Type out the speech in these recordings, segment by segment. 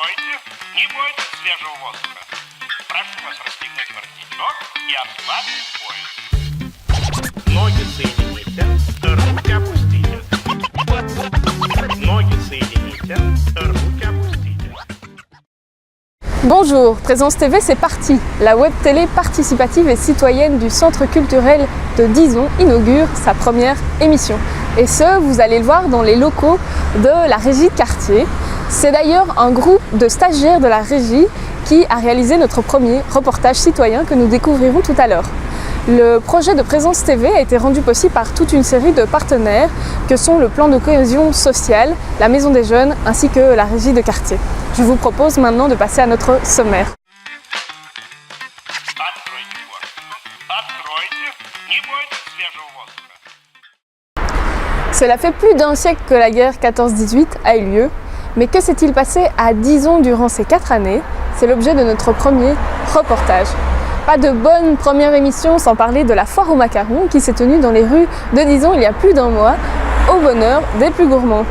Откройте, не бойтесь свежего воздуха. Прошу вас расстегнуть воротничок и ослабить пояс. Ноги соедините, руки опустите. Ноги соедините, руки опустите. Bonjour, Présence TV c'est parti. La web télé participative et citoyenne du Centre culturel de Dizon inaugure sa première émission. Et ce, vous allez le voir dans les locaux de la régie de quartier. C'est d'ailleurs un groupe de stagiaires de la régie qui a réalisé notre premier reportage citoyen que nous découvrirons tout à l'heure. Le projet de Présence TV a été rendu possible par toute une série de partenaires que sont le plan de cohésion sociale, la Maison des Jeunes ainsi que la régie de quartier. Je vous propose maintenant de passer à notre sommaire. Откройте форточку. Откройте, не бойтесь свежего воздуха. Cela fait plus d'un siècle que la guerre 14-18 a eu lieu, mais que s'est-il passé à Dizon durant ces 4 années? C'est l'objet de notre premier reportage. Pas de bonne première émission sans parler de la foire aux macarons qui s'est tenue dans les rues de Dizon il y a plus d'un mois, au bonheur des plus gourmands.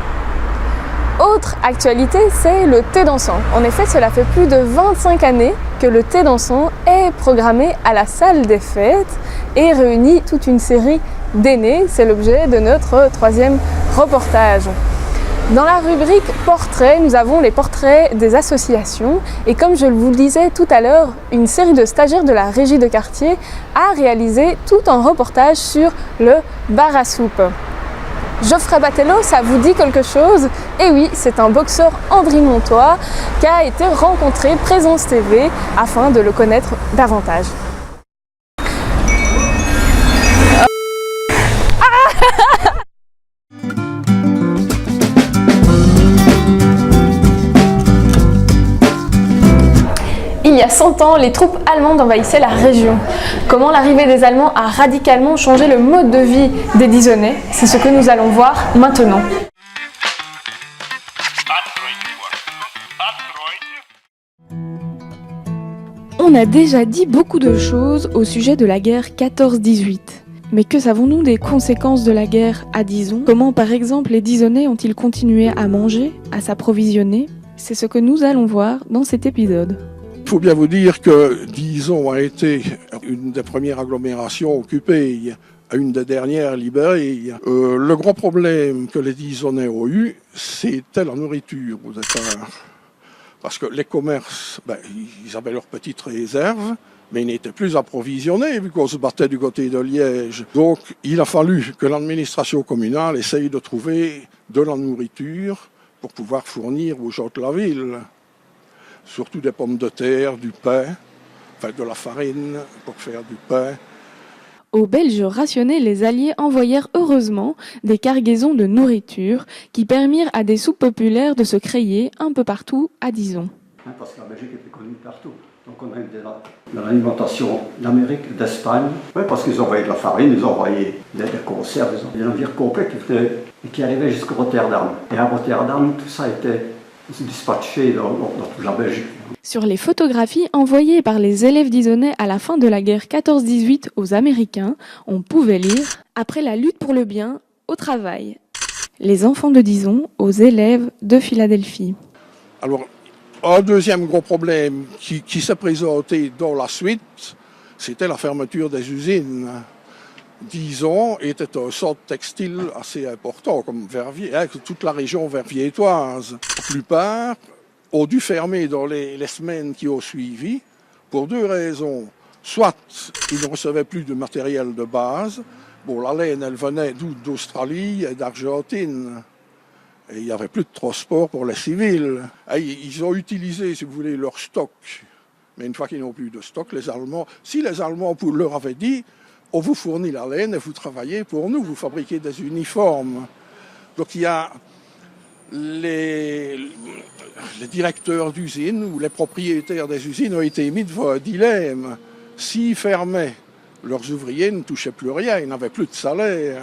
Autre actualité, c'est le thé dansant. En effet, cela fait plus de 25 années que le thé dansant est programmé à la salle des fêtes et réunit toute une série d'aînés. C'est l'objet de notre troisième reportage. Dans la rubrique portraits, nous avons les portraits des associations et comme je vous le disais tout à l'heure, une série de stagiaires de la régie de quartier a réalisé tout un reportage sur le bar à soupe. Geoffrey Batello, ça vous dit quelque chose? Et oui, c'est un boxeur andrimontois qui a été rencontré Présence TV afin de le connaître davantage. Il y a 100 ans, les troupes allemandes envahissaient la région. Comment l'arrivée des Allemands a radicalement changé le mode de vie des Dizonnais? C'est ce que nous allons voir maintenant. Откройте форточку. Откройте. On a déjà dit beaucoup de choses au sujet de la guerre 14-18. Mais que savons-nous des conséquences de la guerre à Dizon? Comment par exemple les Dizonnais ont-ils continué à manger, à s'approvisionner? C'est ce que nous allons voir dans cet épisode. Il faut bien vous dire que Dizon a été une des premières agglomérations occupées, une des dernières libérées. Le gros problème que les Dizonnais ont eu, c'était la nourriture au départ. Parce que les commerces, ils avaient leurs petites réserves, mais ils n'étaient plus approvisionnés vu qu'on se battait du côté de Liège. Donc il a fallu que l'administration communale essaye de trouver de la nourriture pour pouvoir fournir aux gens de la ville. Surtout des pommes de terre, du pain, de la farine pour faire du pain. Aux Belges rationnés, les Alliés envoyèrent heureusement des cargaisons de nourriture qui permirent à des soupes populaires de se créer un peu partout à Dizon. Parce que la Belgique était connue partout. Donc on a eu de l'alimentation d'Amérique, d'Espagne. Oui, parce qu'ils envoyaient de la farine, ils envoyaient des conserves, des navires complets qui arrivaient jusqu'à Rotterdam. Et à Rotterdam, tout ça était dispatché dans toute la Belgique. Sur les photographies envoyées par les élèves disonnais à la fin de la guerre 14-18 aux Américains, on pouvait lire « Après la lutte pour le bien, au travail ». Les enfants de Dizon aux élèves de Philadelphie. Alors, un deuxième gros problème qui s'est présenté dans la suite, c'était la fermeture des usines. Dizon était un centre textile assez important, comme Verviers, toute la région verviétoise. La plupart ont dû fermer dans les semaines qui ont suivi, pour 2 raisons. Soit ils ne recevaient plus de matériel de base. Bon, la laine, elle venait d'Australie et d'Argentine. Et il n'y avait plus de transport pour les civils. Et ils ont utilisé, si vous voulez, leur stock. Mais une fois qu'ils n'ont plus de stock, les Allemands, si les Allemands leur avaient dit, on vous fournit la laine et vous travaillez pour nous, vous fabriquez des uniformes. Donc il y a les directeurs d'usines ou les propriétaires des usines ont été mis devant un dilemme. S'ils fermaient, leurs ouvriers ne touchaient plus rien, ils n'avaient plus de salaire.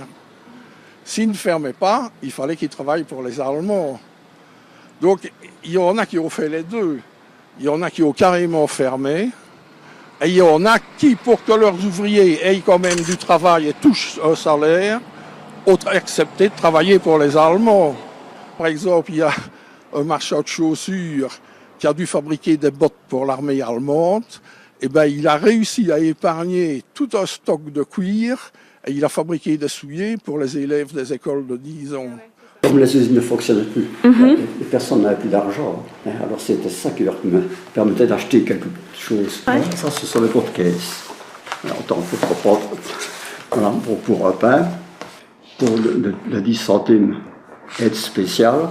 S'ils ne fermaient pas, il fallait qu'ils travaillent pour les Allemands. Donc il y en a qui ont fait les deux. Il y en a qui ont carrément fermé. Et il y en a qui, pour que leurs ouvriers aient quand même du travail et touchent un salaire, ont accepté de travailler pour les Allemands. Par exemple, il y a un marchand de chaussures qui a dû fabriquer des bottes pour l'armée allemande, eh ben, il a réussi à épargner tout un stock de cuir et il a fabriqué des souliers pour les élèves des écoles de Dijon. Comme les usines ne fonctionnaient plus, les personnes n'avaient plus d'argent. Alors c'était ça qui leur permettait d'acheter quelque chose. Ouais. Ça, ce sont les pots de caisse. Alors, tant pour un pain, pour le 10 centimes aide spéciale.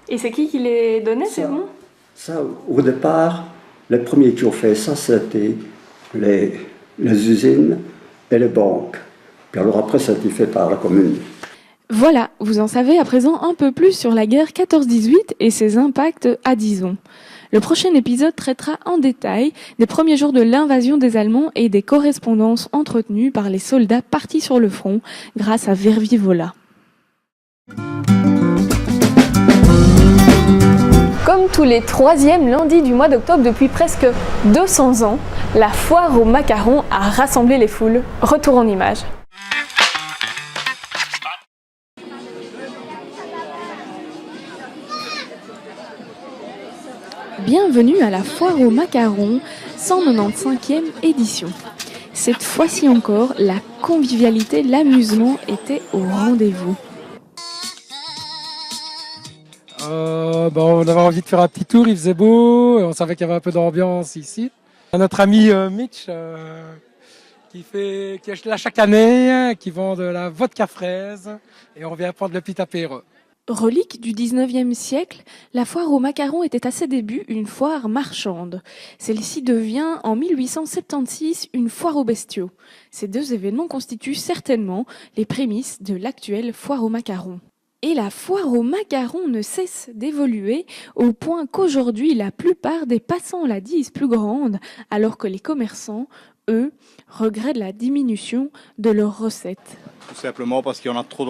Et c'est qui les donnait, c'est bon? Ça, au départ, les premiers qui ont fait ça, c'était les usines et les banques. Puis alors après, ça a été fait par la commune. Voilà, vous en savez à présent un peu plus sur la guerre 14-18 et ses impacts à Dijon. Le prochain épisode traitera en détail des premiers jours de l'invasion des Allemands et des correspondances entretenues par les soldats partis sur le front grâce à Verviers-Vola. Comme tous les 3e lundis du mois d'octobre depuis presque 200 ans, la foire aux macarons a rassemblé les foules. Retour en images. Bienvenue à la foire aux macarons, 195e édition. Cette fois-ci encore, la convivialité, l'amusement étaient au rendez-vous. On avait envie de faire un petit tour, il faisait beau, on savait qu'il y avait un peu d'ambiance ici. Notre ami Mitch qui est là chaque année, qui vend de la vodka fraise et on vient prendre le petit apéro. Relique du 19e siècle, la foire aux macarons était à ses débuts une foire marchande. Celle-ci devient en 1876 une foire aux bestiaux. Ces deux événements constituent certainement les prémices de l'actuelle foire aux macarons. Et la foire aux macarons ne cesse d'évoluer au point qu'aujourd'hui la plupart des passants la disent plus grande, alors que les commerçants, eux, regrettent la diminution de leurs recettes. Tout simplement parce qu'il y en a trop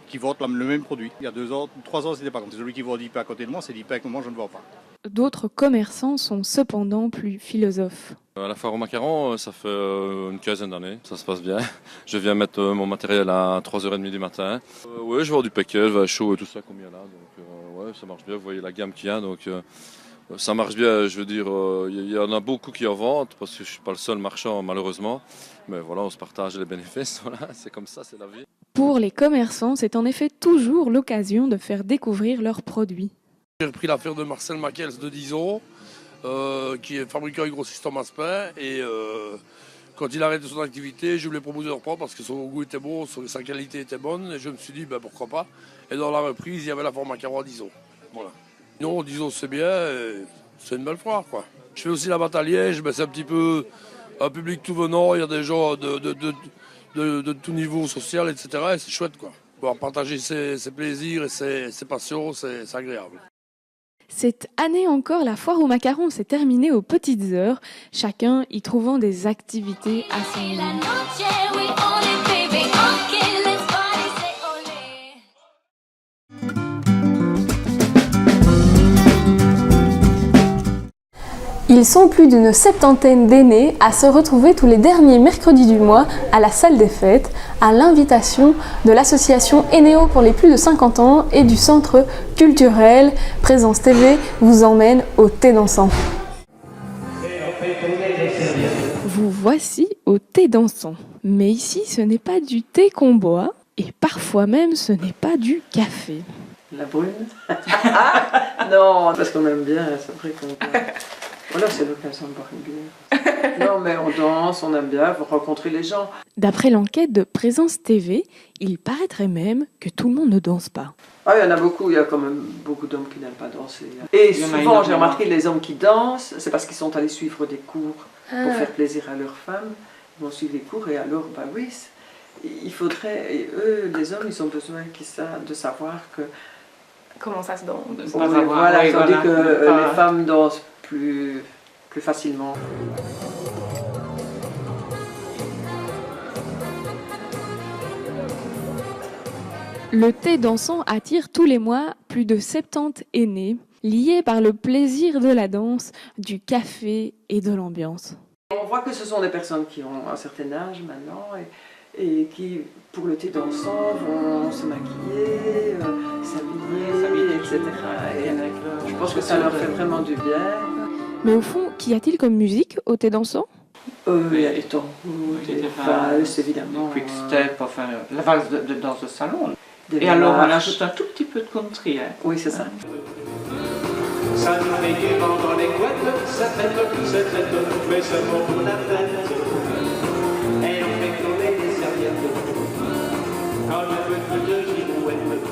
qui vendent le même produit. Il y a 2 ans, 3 ans, c'était pas comme ça. Celui qui vend 10 pains à côté de moi, c'est 10 pains que moi je ne vends pas. D'autres commerçants sont cependant plus philosophes. À la foire aux macarons, ça fait une quinzaine d'années, ça se passe bien. Je viens mettre mon matériel à 3h30 du matin. Oui, je vends du paquet, vin chaud et tout ça comme il y a là. Donc ouais, ça marche bien, vous voyez la gamme qu'il y a. Donc ça marche bien, je veux dire, il y en a beaucoup qui en vendent parce que je ne suis pas le seul marchand malheureusement. Mais voilà, on se partage les bénéfices, voilà, c'est comme ça, c'est la vie. Pour les commerçants, c'est en effet toujours l'occasion de faire découvrir leurs produits. J'ai repris l'affaire de Marcel Mackels de Dijon, qui est fabricant et grossiste en masse-pain. Et quand il arrête son activité, je lui ai proposé de reprendre parce que son goût était bon, sa qualité était bonne. Et je me suis dit, pourquoi pas. Et dans la reprise, il y avait la foire macaron à Dijon. Voilà. Non, Dijon, c'est bien, c'est une belle foire, quoi. Je fais aussi la batte à Liège, c'est un petit peu un public tout venant. Il y a des gens de tout niveau social, etc. Et c'est chouette, quoi. Pouvoir partager ses plaisirs et ses passions, c'est agréable. Cette année encore, la foire aux macarons s'est terminée aux petites heures, chacun y trouvant des activités à son goût. Ils sont plus d'une 70aine d'aînés à se retrouver tous les derniers mercredis du mois à la salle des fêtes, à l'invitation de l'association Eneo pour les plus de 50 ans et du centre culturel Présence TV vous emmène au thé dansant. Vous voici au thé dansant. Mais ici, ce n'est pas du thé qu'on boit et parfois même ce n'est pas du café. La brune. Non, parce qu'on aime bien, c'est vrai qu'on... Voilà, c'est l'occasion de boire une bière. Non, mais on danse, on aime bien rencontrer les gens. D'après l'enquête de Présence TV, il paraîtrait même que tout le monde ne danse pas. Ah, il y en a beaucoup, il y a quand même beaucoup d'hommes qui n'aiment pas danser. Et souvent, j'ai remarqué, les hommes qui dansent, c'est parce qu'ils sont allés suivre des cours pour faire plaisir à leurs femmes. Ils vont suivre des cours et alors, oui, il faudrait... Et eux, les hommes, ils ont besoin de savoir que... Comment ça se danse? Voilà, tandis que les femmes dansent plus facilement. Le thé dansant attire tous les mois plus de 70 aînés, liés par le plaisir de la danse, du café et de l'ambiance. On voit que ce sont des personnes qui ont un certain âge maintenant et qui, pour le thé dansant, vont se maquiller, s'habiller, etc. Et avec pense que ça leur fait vraiment du bien. Mais au fond, qu'y a-t-il comme musique au thé dansant? Il y a des tangos, des valses, évidemment. Quick step, enfin, la valse de danse de salon. Des Et alors, on marches. ajoute un tout petit peu de country. Hein. Oui, c'est ça. Ça nous fait du vent dans les couettes, ça fête, mais seulement pour la fête. Et on fait coller des serviettes, comme un peu de girouette.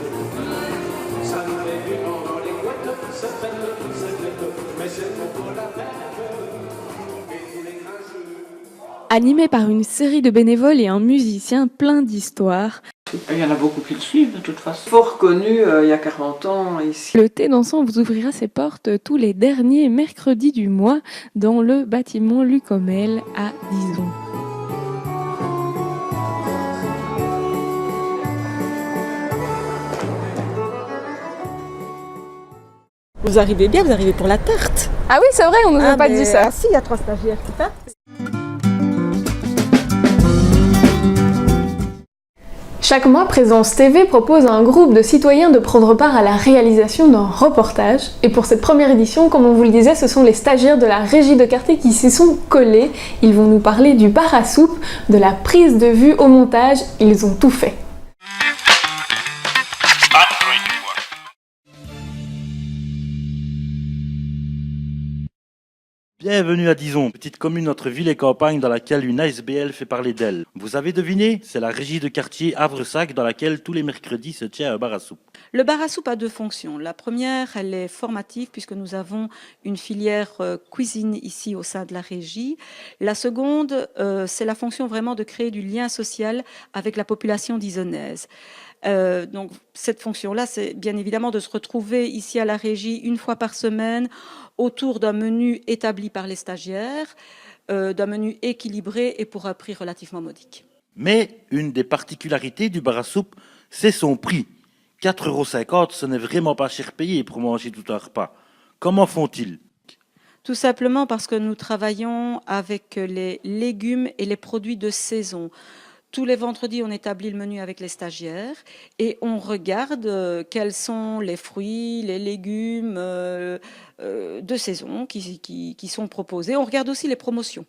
Ça nous fait du vent dans les couettes, ça fête, mais seulement pour la fête. Animé par une série de bénévoles et un musicien plein d'histoires, Il y en a beaucoup qui le suivent de toute façon. Fort connu il y a 40 ans ici. le thé dansant vous ouvrira ses portes tous les derniers mercredis du mois dans le bâtiment Lucomel à Dizon. Vous arrivez bien, vous arrivez pour la tarte. Ah oui, c'est vrai, on nous a pas dit ça. Ah si, il y a 3 stagiaires qui partent. Chaque mois, Présence TV propose à un groupe de citoyens de prendre part à la réalisation d'un reportage. Et pour cette première édition, comme on vous le disait, ce sont les stagiaires de la régie de quartier qui s'y sont collés. Ils vont nous parler du bar à soupe, de la prise de vue au montage. Ils ont tout fait. Откройте двор. Bienvenue à Dizon, petite commune entre ville et campagne dans laquelle une ASBL fait parler d'elle. Vous avez deviné, c'est la régie de quartier Havresac dans laquelle tous les mercredis se tient un bar à soupe. Le bar à soupe a 2 fonctions. La première, elle est formative puisque nous avons une filière cuisine ici au sein de la régie. La seconde, c'est la fonction vraiment de créer du lien social avec la population disonnaise. Donc cette fonction-là, c'est bien évidemment de se retrouver ici à la régie une fois par semaine autour d'un menu établi par les stagiaires, d'un menu équilibré et pour un prix relativement modique. Mais une des particularités du bar à soupe, c'est son prix. 4,50 €, ce n'est vraiment pas cher payé pour manger tout un repas. Comment font-ils ? Tout simplement parce que nous travaillons avec les légumes et les produits de saison. Tous les vendredis, on établit le menu avec les stagiaires et on regarde quels sont les fruits, les légumes de saison qui sont proposés. On regarde aussi les promotions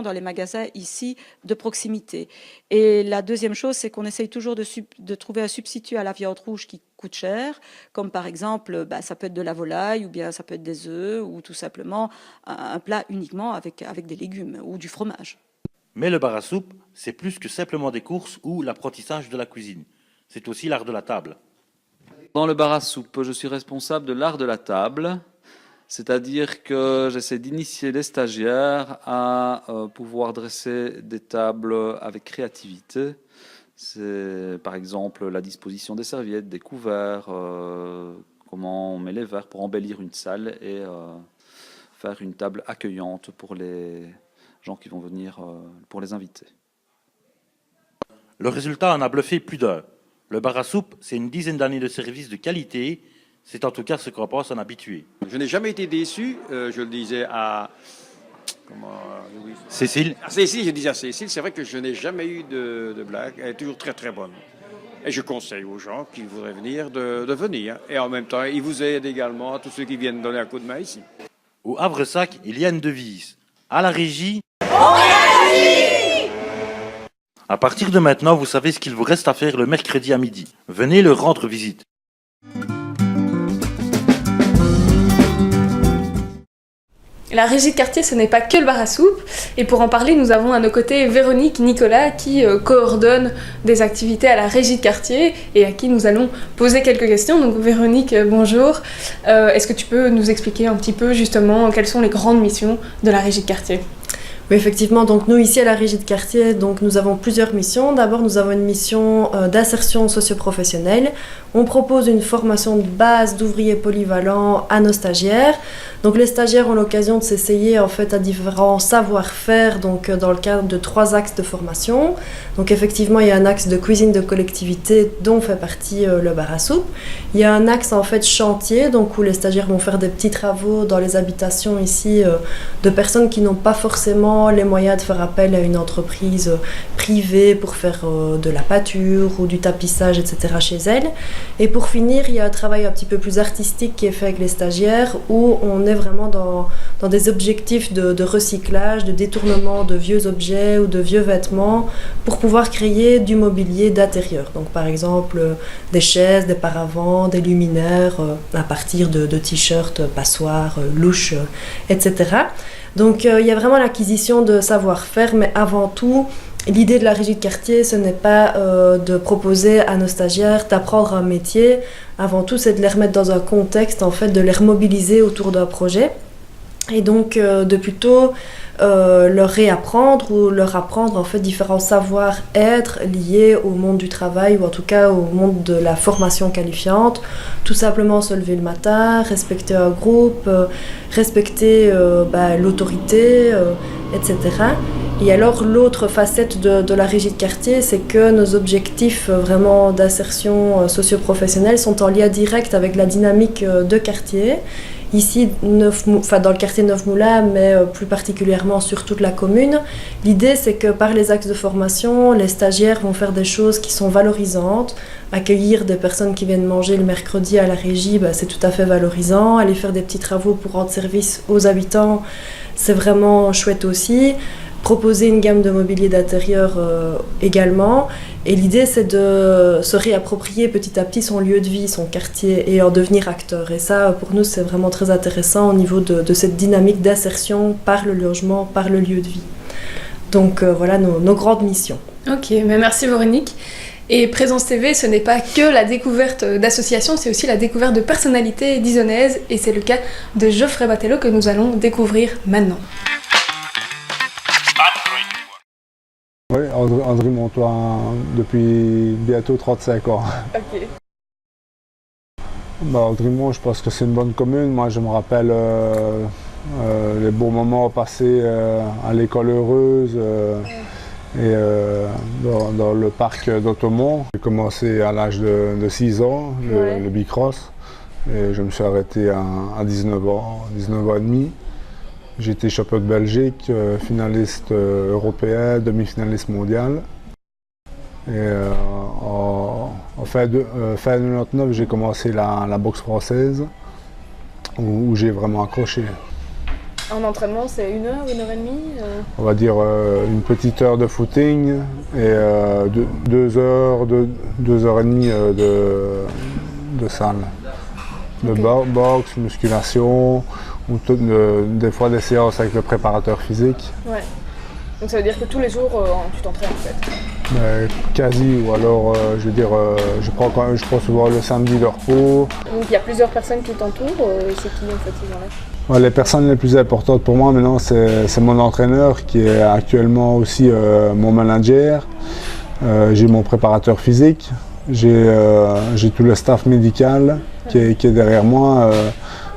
dans les magasins ici de proximité. Et la deuxième chose, c'est qu'on essaye toujours de trouver un substitut à la viande rouge qui coûte cher, comme par exemple, ça peut être de la volaille ou bien ça peut être des œufs ou tout simplement un plat uniquement avec des légumes ou du fromage. Mais le bar à soupe, c'est plus que simplement des courses ou l'apprentissage de la cuisine. C'est aussi l'art de la table. Dans le bar à soupe, je suis responsable de l'art de la table, c'est-à-dire que j'essaie d'initier les stagiaires à pouvoir dresser des tables avec créativité. C'est par exemple la disposition des serviettes, des couverts, comment on met les verres pour embellir une salle et faire une table accueillante pour les gens qui vont venir pour les invités. Le résultat en a bluffé plus d'un. Le bar à soupe, c'est une dizaine d'années de service de qualité. C'est en tout cas ce qu'on pense en habitué. Je n'ai jamais été déçu, je le disais à... Cécile. Cécile, je disais à Cécile, c'est vrai que je n'ai jamais eu de blague. Elle est toujours très très bonne. Et je conseille aux gens qui voudraient venir de venir. Et en même temps, ils vous aident également, à tous ceux qui viennent donner un coup de main ici. Au Havresac, il y a une devise. À la régie... À partir de maintenant, vous savez ce qu'il vous reste à faire le mercredi à midi. Venez leur rendre visite. La régie de quartier, ce n'est pas que le bar à soupe. Et pour en parler, nous avons à nos côtés Véronique Nicolas qui coordonne des activités à la régie de quartier et à qui nous allons poser quelques questions. Donc Véronique, bonjour. Est-ce que tu peux nous expliquer un petit peu justement quelles sont les grandes missions de la régie de quartier ? Oui, effectivement, donc nous ici à la régie de quartier, donc nous avons plusieurs missions. D'abord, nous avons une mission d'insertion socio-professionnelle. On propose une formation de base d'ouvriers polyvalents à nos stagiaires. Donc les stagiaires ont l'occasion de s'essayer en fait à différents savoir-faire donc dans le cadre de 3 axes de formation. Donc effectivement, il y a un axe de cuisine de collectivité dont fait partie le bar à soupe. Il y a un axe en fait chantier, donc où les stagiaires vont faire des petits travaux dans les habitations ici de personnes qui n'ont pas forcément également les moyens de faire appel à une entreprise privée pour faire de la pâture ou du tapissage, etc. chez elle. Et pour finir, il y a un travail un petit peu plus artistique qui est fait avec les stagiaires où on est vraiment dans des objectifs de recyclage, de détournement de vieux objets ou de vieux vêtements pour pouvoir créer du mobilier d'intérieur. Donc par exemple des chaises, des paravents, des luminaires à partir de t-shirts, passoires, louches, etc. Donc il y a vraiment l'acquisition de savoir-faire, mais avant tout, l'idée de la régie de quartier, ce n'est pas de proposer à nos stagiaires d'apprendre un métier. Avant tout, c'est de les remettre dans un contexte, en fait, de les remobiliser autour d'un projet. Et donc, de plutôt leur réapprendre ou leur apprendre en fait différents savoir-être liés au monde du travail ou en tout cas au monde de la formation qualifiante. Tout simplement se lever le matin, respecter un groupe, respecter l'autorité, etc. Et alors l'autre facette de la régie de quartier, c'est que nos objectifs vraiment d'insertion socio-professionnelle sont en lien direct avec la dynamique de quartier. Ici, dans le quartier Neuf-Moulins, mais plus particulièrement sur toute la commune, l'idée c'est que par les axes de formation, les stagiaires vont faire des choses qui sont valorisantes. Accueillir des personnes qui viennent manger le mercredi à la régie, c'est tout à fait valorisant. Aller faire des petits travaux pour rendre service aux habitants, c'est vraiment chouette aussi. Proposer une gamme de mobilier d'intérieur également. Et l'idée, c'est de se réapproprier petit à petit son lieu de vie, son quartier, et en devenir acteur. Et ça, pour nous, c'est vraiment très intéressant au niveau de cette dynamique d'insertion par le logement, par le lieu de vie. Donc voilà nos grandes missions. Ok, mais merci Véronique. Et Présence TV, ce n'est pas que la découverte d'associations, c'est aussi la découverte de personnalités disonnaises. Et c'est le cas de Geoffrey Batello que nous allons découvrir maintenant. Oui, André Montois, depuis bientôt 35 ans. Ok. Audremont, je pense que c'est une bonne commune. Moi, je me rappelle les beaux moments passés à l'école heureuse et dans le parc d'Automont. J'ai commencé à l'âge de 6 ans, le bicross, et je me suis arrêté à 19 ans et demi. J'ai été champion de Belgique, finaliste européen, demi-finaliste mondial. Et en fin 99, j'ai commencé la boxe française, où j'ai vraiment accroché. En entraînement, c'est 1 heure, 1 heure et demie On va dire une petite heure de footing et 2 heures, 2 heures et demie de salle. De boxe, musculation, ou des fois des séances avec le préparateur physique. Ouais. Donc ça veut dire que tous les jours, tu t'entraînes en fait? Quasi, ou alors je veux dire, je prends souvent le samedi de repos. Donc il y a plusieurs personnes qui t'entourent, c'est qui en fait ces gens-là? Les personnes les plus importantes pour moi maintenant, c'est mon entraîneur qui est actuellement aussi mon manager. J'ai mon préparateur physique, j'ai tout le staff médical qui est derrière moi.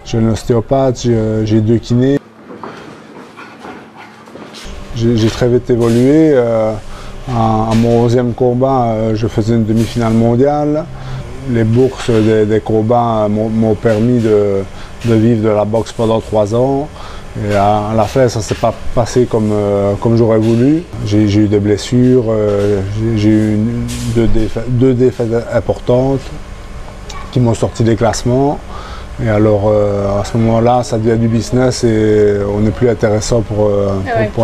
J'ai un ostéopathe, j'ai 2 kinés. J'ai très vite évolué. À mon 11e combat, je faisais une demi-finale mondiale. Les bourses des combats m'ont permis de vivre de la boxe pendant 3 ans. Et à la fin, ça ne s'est pas passé comme j'aurais voulu. J'ai eu des blessures, j'ai eu 2 défaites importantes qui m'ont sorti des classements. Et alors, à ce moment-là, ça devient du business et on n'est plus intéressant pour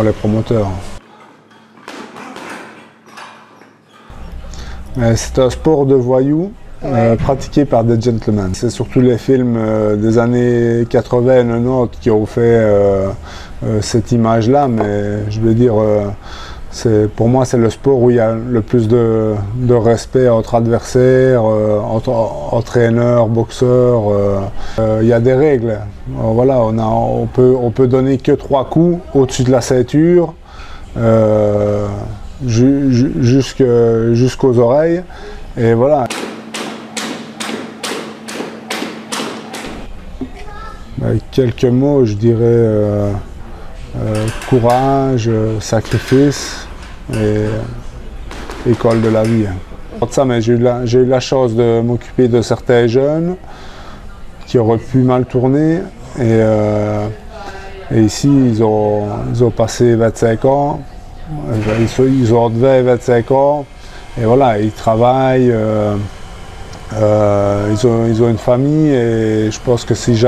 les promoteurs. C'est un sport de voyous pratiqué par des gentlemen. C'est surtout les films des années 80 et 90 qui ont fait cette image-là, mais je veux dire, pour moi, c'est le sport où il y a le plus de respect entre adversaires, entre entraîneurs, boxeurs. Il y a des règles. Alors, voilà, on peut donner que 3 coups au-dessus de la ceinture, jusqu'aux oreilles. Et voilà. Quelques mots, je dirais. Courage, sacrifice et école de la vie. Ça, mais j'ai eu la chance de m'occuper de certains jeunes qui auraient pu mal tourner et Et ici, ils ont passé 25 ans, ils ont 20 et 25 ans, et voilà, ils travaillent, ils ont une famille, et je pense que s'ils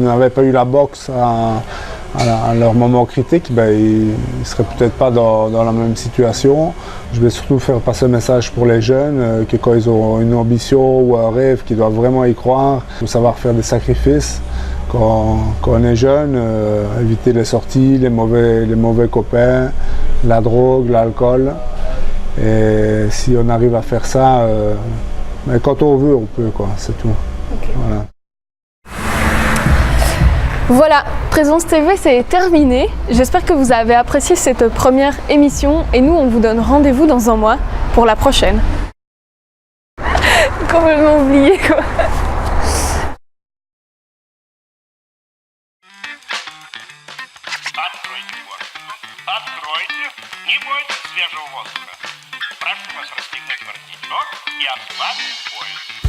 n'avaient pas eu la boxe à leur moment critique, ils ne seraient peut-être pas dans la même situation. Je vais surtout faire passer un message pour les jeunes, que quand ils ont une ambition ou un rêve, qu'ils doivent vraiment y croire, il faut savoir faire des sacrifices. Quand on est jeune, éviter les sorties, les mauvais copains, la drogue, l'alcool. Et si on arrive à faire ça, mais quand on veut, on peut, quoi, c'est tout. Okay. Voilà. Voilà, Présence TV, c'est terminé. J'espère que vous avez apprécié cette première émission et nous, on vous donne rendez-vous dans un mois pour la prochaine. Complètement oublié, quoi. Откройте, не бойтесь свежего воздуха. Прошу вас расстегнуть воротничок и ослабить пояс.